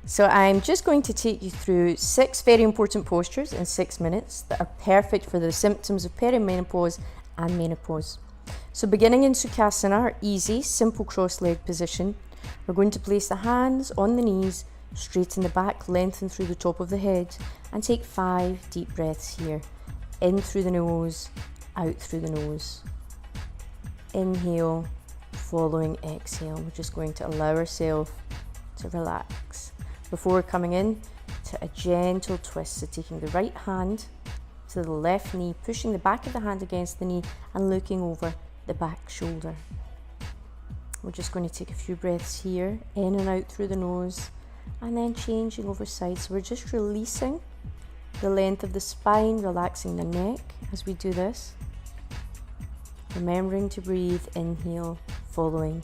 So I'm just going to take you through 6 very important postures in 6 minutes that are perfect for the symptoms of perimenopause and menopause. So beginning in Sukhasana, our easy, simple cross-leg position, we're going to place the hands on the knees, straighten the back, lengthen through the top of the head, and take 5 deep breaths here. In through the nose, out through the nose. Inhale, following exhale. We're just going to allow ourselves to relax. Before coming in to a gentle twist, so taking the right hand to the left knee, pushing the back of the hand against the knee and looking over the back shoulder. We're just going to take a few breaths here, in and out through the nose, and then changing over sides. So we're just releasing the length of the spine, relaxing the neck as we do this. Remembering to breathe, inhale, following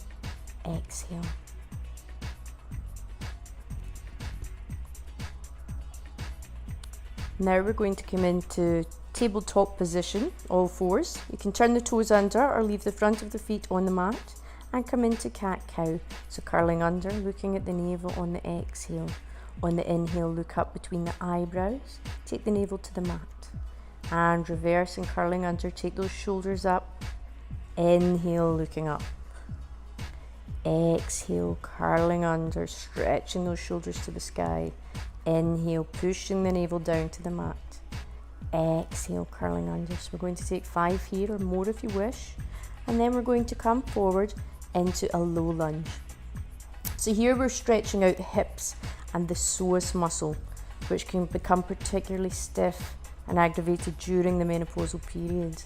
exhale. Now we're going to come into tabletop position, all fours. You can turn the toes under or leave the front of the feet on the mat and come into cat-cow. So curling under, looking at the navel on the exhale. On the inhale, look up between the eyebrows, take the navel to the mat. And reverse and curling under, take those shoulders up. Inhale, looking up. Exhale, curling under, stretching those shoulders to the sky. Inhale, pushing the navel down to the mat. Exhale, curling under. So we're going to take 5 here or more if you wish. And then we're going to come forward into a low lunge. So here we're stretching out the hips and the psoas muscle, which can become particularly stiff and aggravated during the menopausal period.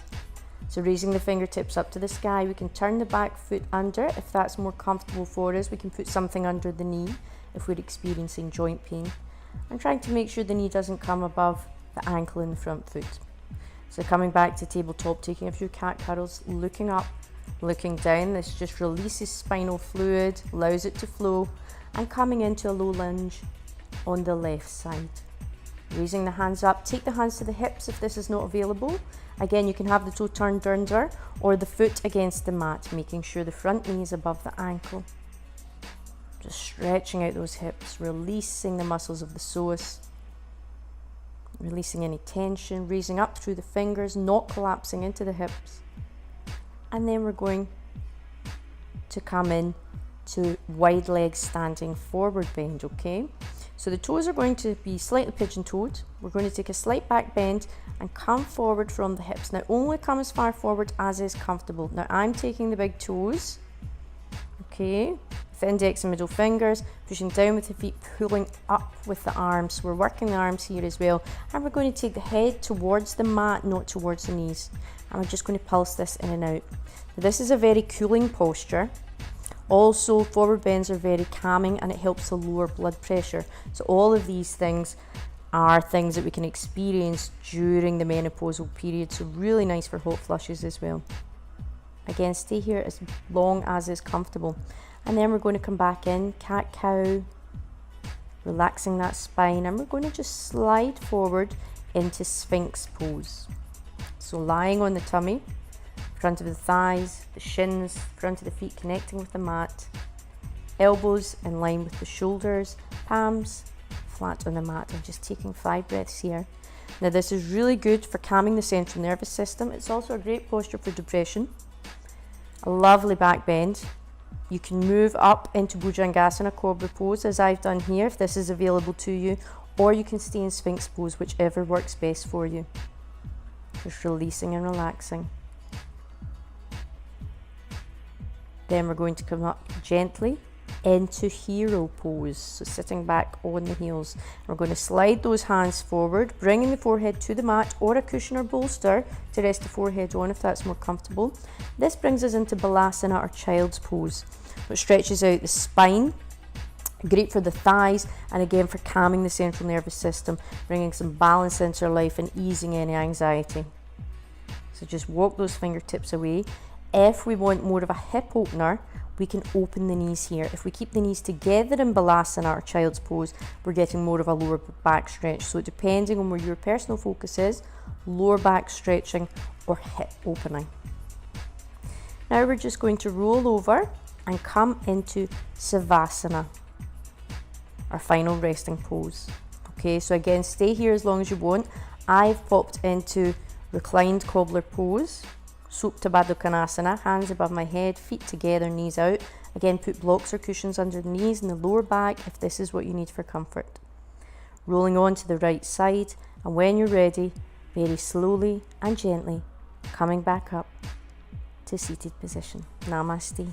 So raising the fingertips up to the sky, we can turn the back foot under if that's more comfortable for us. We can put something under the knee if we're experiencing joint pain. And trying to make sure the knee doesn't come above the ankle in the front foot. So coming back to tabletop, taking a few cat curls, looking up, looking down. This just releases spinal fluid, allows it to flow, and coming into a low lunge on the left side. Raising the hands up, take the hands to the hips if this is not available. Again, you can have the toe turned under or the foot against the mat, making sure the front knee is above the ankle. Just stretching out those hips, releasing the muscles of the psoas, releasing any tension, raising up through the fingers, not collapsing into the hips. And then we're going to come in to wide leg standing forward bend, okay? So the toes are going to be slightly pigeon-toed. We're going to take a slight back bend and come forward from the hips. Now only come as far forward as is comfortable. Now I'm taking the big toes, okay, with the index and middle fingers, pushing down with the feet, pulling up with the arms. So we're working the arms here as well. And we're going to take the head towards the mat, not towards the knees. And we're just going to pulse this in and out. Now, this is a very cooling posture. Also, forward bends are very calming and it helps to lower blood pressure. So all of these things are things that we can experience during the menopausal period. So really nice for hot flushes as well. Again, stay here as long as is comfortable. And then we're going to come back in, cat-cow, relaxing that spine. And we're going to just slide forward into Sphinx pose. So lying on the tummy, front of the thighs, the shins, front of the feet connecting with the mat, elbows in line with the shoulders, palms flat on the mat. I'm just taking 5 breaths here. Now this is really good for calming the central nervous system. It's also a great posture for depression. A lovely back bend. You can move up into Bhujangasana, cobra pose, as I've done here, if this is available to you, or you can stay in Sphinx pose, whichever works best for you. Just releasing and relaxing. Then we're going to come up gently into hero pose, so sitting back on the heels. We're going to slide those hands forward, bringing the forehead to the mat or a cushion or bolster to rest the forehead on if that's more comfortable. This brings us into Balasana or child's pose, which stretches out the spine, great for the thighs and again for calming the central nervous system, bringing some balance into our life and easing any anxiety. So just walk those fingertips away. If we want more of a hip opener, we can open the knees here. If we keep the knees together in Balasana or child's pose, we're getting more of a lower back stretch. So depending on where your personal focus is, lower back stretching or hip opening. Now we're just going to roll over and come into Savasana. our final resting pose. Okay, so again, stay here as long as you want. I've popped into reclined cobbler pose, Supta Baddha Konasana, hands above my head, feet together, knees out. Again, put blocks or cushions under the knees and the lower back if this is what you need for comfort. Rolling on to the right side, and when you're ready, very slowly and gently coming back up to seated position. Namaste.